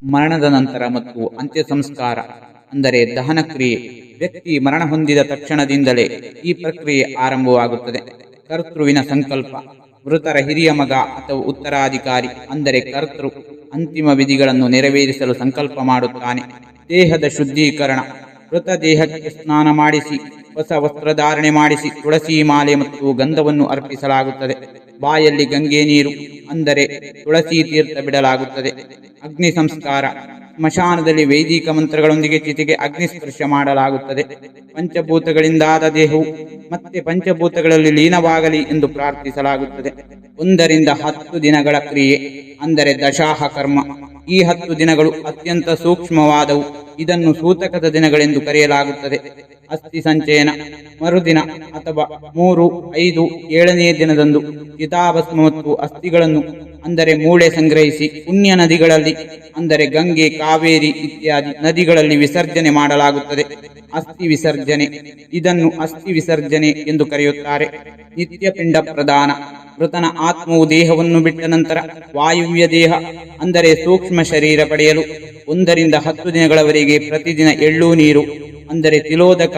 ಮರಣದ ನಂತರ ಮತ್ತು ಅಂತ್ಯ ಸಂಸ್ಕಾರ ಅಂದರೆ ದಹನ ಕ್ರಿಯೆ. ವ್ಯಕ್ತಿ ಮರಣ ಹೊಂದಿದ ತಕ್ಷಣದಿಂದಲೇ ಈ ಪ್ರಕ್ರಿಯೆ ಆರಂಭವಾಗುತ್ತದೆ. ಕರ್ತೃವಿನ ಸಂಕಲ್ಪ. ಮೃತರ ಹಿರಿಯ ಮಗ ಅಥವಾ ಉತ್ತರಾಧಿಕಾರಿ ಅಂದರೆ ಕರ್ತೃ ಅಂತಿಮ ವಿಧಿಗಳನ್ನು ನೆರವೇರಿಸಲು ಸಂಕಲ್ಪ ಮಾಡುತ್ತಾನೆ. ದೇಹದ ಶುದ್ಧೀಕರಣ. ಮೃತ ದೇಹಕ್ಕೆ ಸ್ನಾನ ಮಾಡಿಸಿ, ಹೊಸ ವಸ್ತ್ರಧಾರಣೆ ಮಾಡಿಸಿ, ತುಳಸಿ ಮಾಲೆ ಮತ್ತು ಗಂಧವನ್ನು ಅರ್ಪಿಸಲಾಗುತ್ತದೆ. ಬಾಯಲ್ಲಿ ಗಂಗೆ ನೀರು ಅಂದರೆ ತುಳಸಿ ತೀರ್ಥ ಬಿಡಲಾಗುತ್ತದೆ. ಅಗ್ನಿ ಸಂಸ್ಕಾರ. ಸ್ಮಶಾನದಲ್ಲಿ ವೈದಿಕ ಮಂತ್ರಗಳೊಂದಿಗೆ ಚಿತೆಗೆ ಅಗ್ನಿಸ್ಪರ್ಶ ಮಾಡಲಾಗುತ್ತದೆ. ಪಂಚಭೂತಗಳಿಂದಾದ ದೇಹವು ಮತ್ತೆ ಪಂಚಭೂತಗಳಲ್ಲಿ ಲೀನವಾಗಲಿ ಎಂದು ಪ್ರಾರ್ಥಿಸಲಾಗುತ್ತದೆ. 1 ರಿಂದ 10 ದಿನಗಳ ಕ್ರಿಯೆ ಅಂದರೆ ದಶಾಹ ಕರ್ಮ. ಈ 10 ದಿನಗಳು ಅತ್ಯಂತ ಸೂಕ್ಷ್ಮವಾದವು. ಇದನ್ನು ಸೂತಕದ ದಿನಗಳೆಂದು ಕರೆಯಲಾಗುತ್ತದೆ. ಅಸ್ಥಿ ಸಂಚಯನ. ಮರುದಿನ ಅಥವಾ 3, 5, 7ನೇ ದಿನದಂದು ಚಿತಾಭಸ್ಮ ಮತ್ತು ಅಸ್ಥಿಗಳನ್ನು ಅಂದರೆ ಮೂಳೆ ಸಂಗ್ರಹಿಸಿ ಪುಣ್ಯ ನದಿಗಳಲ್ಲಿ ಅಂದರೆ ಗಂಗೆ, ಕಾವೇರಿ ಇತ್ಯಾದಿ ನದಿಗಳಲ್ಲಿ ವಿಸರ್ಜನೆ ಮಾಡಲಾಗುತ್ತದೆ. ಅಸ್ಥಿ ವಿಸರ್ಜನೆ. ಇದನ್ನು ಅಸ್ಥಿ ವಿಸರ್ಜನೆ ಎಂದು ಕರೆಯುತ್ತಾರೆ. ನಿತ್ಯ ಪಿಂಡ ಪ್ರದಾನ. ಮೃತನ ಆತ್ಮವು ದೇಹವನ್ನು ಬಿಟ್ಟ ನಂತರ ವಾಯುವ್ಯ ದೇಹ ಅಂದರೆ ಸೂಕ್ಷ್ಮ ಶರೀರ ಪಡೆಯಲು 1 ರಿಂದ 10 ದಿನಗಳವರೆಗೆ ಪ್ರತಿದಿನ ಎಳ್ಳು ನೀರು ಅಂದರೆ ತಿಲೋದಕ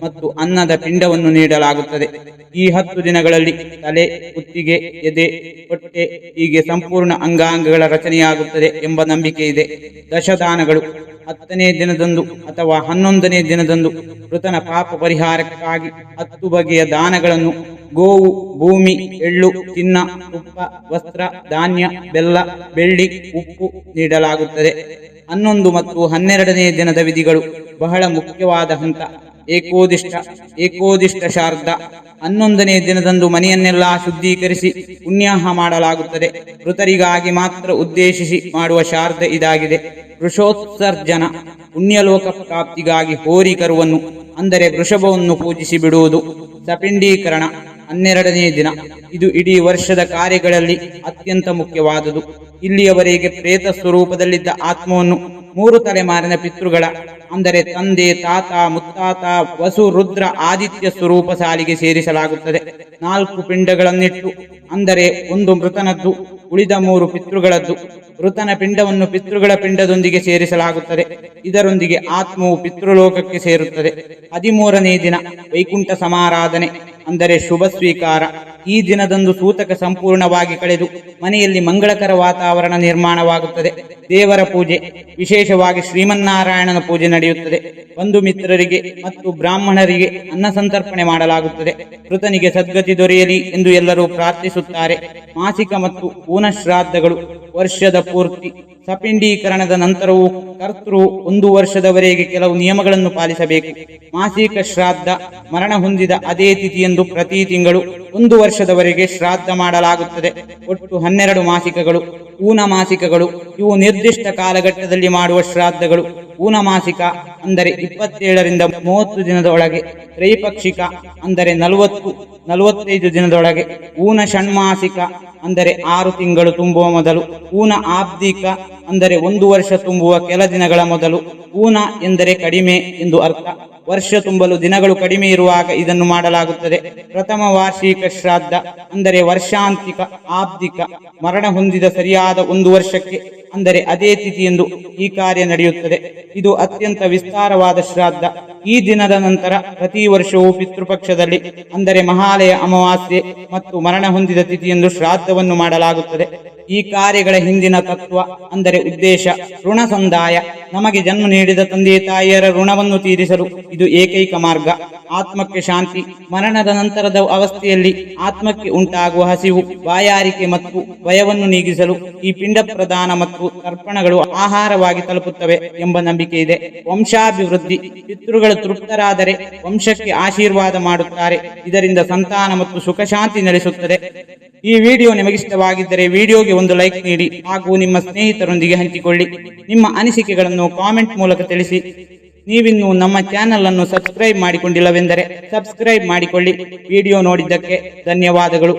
ಮತ್ತು ಅನ್ನದ ಪಿಂಡವನ್ನು ನೀಡಲಾಗುತ್ತದೆ. ಈ 10 ದಿನಗಳಲ್ಲಿ ತಲೆ, ಕುತ್ತಿಗೆ, ಎದೆ, ಹೊಟ್ಟೆ ಹೀಗೆ ಸಂಪೂರ್ಣ ಅಂಗಾಂಗಗಳ ರಚನೆಯಾಗುತ್ತದೆ ಎಂಬ ನಂಬಿಕೆ ಇದೆ. ದಶದಾನಗಳು. 10ನೇ ದಿನದಂದು ಅಥವಾ 11ನೇ ದಿನದಂದು ಮೃತನ ಪಾಪ ಪರಿಹಾರಕ್ಕಾಗಿ 10 ಬಗೆಯ ದಾನಗಳನ್ನು ಗೋವು, ಭೂಮಿ, ಎಳ್ಳು, ಚಿನ್ನ, ತುಪ್ಪ, ವಸ್ತ್ರ, ಧಾನ್ಯ, ಬೆಲ್ಲ, ಬೆಳ್ಳಿ, ಉಪ್ಪು ನೀಡಲಾಗುತ್ತದೆ. 11 ಮತ್ತು 12ನೇ ದಿನದ ವಿಧಿಗಳು ಬಹಳ ಮುಖ್ಯವಾದ ಹಂತ. ಏಕೋದಿಷ್ಟ ಶಾರ್ಧ. 11ನೇ ದಿನದಂದು ಮನೆಯನ್ನೆಲ್ಲ ಶುದ್ಧೀಕರಿಸಿ ಪುಣ್ಯಾಹ ಮಾಡಲಾಗುತ್ತದೆ. ಮೃತರಿಗಾಗಿ ಮಾತ್ರ ಉದ್ದೇಶಿಸಿ ಮಾಡುವ ಶಾರ್ಧ ಇದಾಗಿದೆ. ವೃಷೋತ್ಸರ್ಜನ. ಪುಣ್ಯಲೋಕ ಪ್ರಾಪ್ತಿಗಾಗಿ ಹೋರಿ ಕರುವನ್ನು ಅಂದರೆ ವೃಷಭವನ್ನು ಪೂಜಿಸಿ ಬಿಡುವುದು. ಸಪಿಂಡೀಕರಣ 12ನೇ ದಿನ. ಇದು ಇಡೀ ವರ್ಷದ ಕಾರ್ಯಗಳಲ್ಲಿ ಅತ್ಯಂತ ಮುಖ್ಯವಾದುದು. ಇಲ್ಲಿಯವರೆಗೆ ಪ್ರೇತ ಸ್ವರೂಪದಲ್ಲಿದ್ದ ಆತ್ಮವನ್ನು 3 ತಲೆಮಾರಿನ ಪಿತೃಗಳ ಅಂದರೆ ತಂದೆ, ತಾತ, ಮುತ್ತಾತ, ವಸು, ರುದ್ರ, ಆದಿತ್ಯ ಸ್ವರೂಪ ಸಾಲಿಗೆ ಸೇರಿಸಲಾಗುತ್ತದೆ. 4 ಪಿಂಡಗಳನ್ನಿಟ್ಟು ಅಂದರೆ 1 ಮೃತನದ್ದು, ಉಳಿದ 3 ಪಿತೃಗಳದ್ದು. ಮೃತನ ಪಿಂಡವನ್ನು ಪಿತೃಗಳ ಪಿಂಡದೊಂದಿಗೆ ಸೇರಿಸಲಾಗುತ್ತದೆ. ಇದರೊಂದಿಗೆ ಆತ್ಮವು ಪಿತೃಲೋಕಕ್ಕೆ ಸೇರುತ್ತದೆ. 13ನೇ ದಿನ ವೈಕುಂಠ ಸಮಾರಾಧನೆ ಅಂದರೆ ಶುಭ ಸ್ವೀಕಾರ. ಈ ದಿನದಂದು ಸೂತಕ ಸಂಪೂರ್ಣವಾಗಿ ಕಳೆದು ಮನೆಯಲ್ಲಿ ಮಂಗಳಕರ ವಾತಾವರಣ ನಿರ್ಮಾಣವಾಗುತ್ತದೆ. ದೇವರ ಪೂಜೆ, ವಿಶೇಷವಾಗಿ ಶ್ರೀಮನ್ನಾರಾಯಣನ ಪೂಜೆ ನಡೆಯುತ್ತದೆ. ಬಂಧು ಮಿತ್ರರಿಗೆ ಮತ್ತು ಬ್ರಾಹ್ಮಣರಿಗೆ ಅನ್ನ ಸಂತರ್ಪಣೆ ಮಾಡಲಾಗುತ್ತದೆ. ಮೃತನಿಗೆ ಸದ್ಗತಿ ದೊರೆಯಲಿ ಎಂದು ಎಲ್ಲರೂ ಪ್ರಾರ್ಥಿಸುತ್ತಾರೆ. ಮಾಸಿಕ ಮತ್ತು ಪೂರ್ಣಶ್ರಾದ್ದಗಳು ವರ್ಷದ ಪೂರ್ತಿ. ಸಪಿಂಡೀಕರಣದ ನಂತರವೂ ಕರ್ತೃ 1 ವರ್ಷದವರೆಗೆ ಕೆಲವು ನಿಯಮಗಳನ್ನು ಪಾಲಿಸಬೇಕು. ಮಾಸಿಕ ಶ್ರಾದ್ದ. ಮರಣ ಹೊಂದಿದ ಅದೇ ತಿಥಿಯಂದು ಪ್ರತಿ ತಿಂಗಳು 1 ವರ್ಷದವರೆಗೆ ಶ್ರಾದ್ದ ಮಾಡಲಾಗುತ್ತದೆ. ಒಟ್ಟು 12 ಮಾಸಿಕಗಳು. ಊನಮಾಸಿಕಗಳು. ಇವು ನಿರ್ದಿಷ್ಟ ಕಾಲಘಟ್ಟದಲ್ಲಿ ಮಾಡುವ ಶ್ರಾದ್ದಗಳು. ಊನಮಾಸಿಕ ಅಂದರೆ 27 ರಿಂದ 30 ದಿನದ ಒಳಗೆ. ತ್ರೈಪಕ್ಷಿಕ ಅಂದರೆ 40-45 ದಿನದೊಳಗೆ. ಊನ ಷಣ್ಮಾಸಿಕ ಅಂದರೆ 6 ತಿಂಗಳು ತುಂಬುವ ಮೊದಲು. ಊನ ಆಬ್ದಿಕ ಅಂದರೆ 1 ವರ್ಷ ತುಂಬುವ ಕೆಲ ದಿನಗಳ ಮೊದಲು. ಊನ ಎಂದರೆ ಕಡಿಮೆ ಎಂದು ಅರ್ಥ. ವರ್ಷ ತುಂಬಲು ದಿನಗಳು ಕಡಿಮೆ ಇರುವಾಗ ಇದನ್ನು ಮಾಡಲಾಗುತ್ತದೆ. ಪ್ರಥಮ ವಾರ್ಷಿಕ ಶ್ರಾದ್ದ ಅಂದರೆ ವರ್ಷಾಂತಿಕ ಆಬ್ದಿಕ. ಮರಣ ಹೊಂದಿದ ಸರಿಯಾದ 1 ವರ್ಷಕ್ಕೆ ಅಂದರೆ ಅದೇ ತಿಥಿಯೆಂದು ಈ ಕಾರ್ಯ ನಡೆಯುತ್ತದೆ. ಇದು ಅತ್ಯಂತ ವಿಸ್ತಾರವಾದ ಶ್ರಾದ್ದ. ಈ ದಿನದ ನಂತರ ಪ್ರತಿ ವರ್ಷವೂ ಪಿತೃಪಕ್ಷದಲ್ಲಿ ಅಂದರೆ ಮಹಾಲಯ ಅಮಾವಾಸ್ಯೆ ಮತ್ತು ಮರಣ ಹೊಂದಿದ ತಿಥಿಯೆಂದು ಶ್ರಾದ್ದವನ್ನು ಮಾಡಲಾಗುತ್ತದೆ. ಈ ಕಾರ್ಯಗಳ ಹಿಂದಿನ ತತ್ವ ಅಂದರೆ ಉದ್ದೇಶ ಋಣ ಸಂದಾಯ. ನಮಗೆ ಜನ್ಮ ನೀಡಿದ ತಂದೆ ತಾಯಿಯರ ಋಣವನ್ನು ತೀರಿಸಲು ಇದು ಏಕೈಕ ಮಾರ್ಗ. ಆತ್ಮಕ್ಕೆ ಶಾಂತಿ. ಮರಣದ ನಂತರದ ಅವಸ್ಥೆಯಲ್ಲಿ ಆತ್ಮಕ್ಕೆ ಉಂಟಾಗುವ ಹಸಿವು, ಬಾಯಾರಿಕೆ ಮತ್ತು ಭಯವನ್ನು ನೀಗಿಸಲು ಈ ಪಿಂಡ ಪ್ರದಾನ ಮತ್ತು ತರ್ಪಣಗಳು ಆಹಾರವಾಗಿ ತಲುಪುತ್ತವೆ ಎಂಬ ನಂಬಿಕೆ ಇದೆ. ವಂಶಾಭಿವೃದ್ಧಿ. ಪಿತೃಗಳು ತೃಪ್ತರಾದರೆ ವಂಶಕ್ಕೆ ಆಶೀರ್ವಾದ ಮಾಡುತ್ತಾರೆ. ಇದರಿಂದ ಸಂತಾನ ಮತ್ತು ಸುಖ ಶಾಂತಿ ನೆಲೆಸುತ್ತದೆ. ಈ ವಿಡಿಯೋ ನಿಮಗಿಷ್ಟವಾಗಿದ್ದರೆ ವಿಡಿಯೋಗೆ ಒಂದು ಲೈಕ್ ನೀಡಿ ಹಾಗೂ ನಿಮ್ಮ ಸ್ನೇಹಿತರೊಂದಿಗೆ ಹಂಚಿಕೊಳ್ಳಿ. ನಿಮ್ಮ ಅನಿಸಿಕೆಗಳನ್ನು ಕಾಮೆಂಟ್ ಮೂಲಕ ತಿಳಿಸಿ. ನೀವಿನ್ನೂ ನಮ್ಮ ಚಾನೆಲ್ ಅನ್ನು ಸಬ್ಸ್ಕ್ರೈಬ್ ಮಾಡಿಕೊಂಡಿಲ್ಲವೆಂದರೆ ಸಬ್ಸ್ಕ್ರೈಬ್ ಮಾಡಿಕೊಳ್ಳಿ. ವಿಡಿಯೋ ನೋಡಿದ್ದಕ್ಕೆ ಧನ್ಯವಾದಗಳು.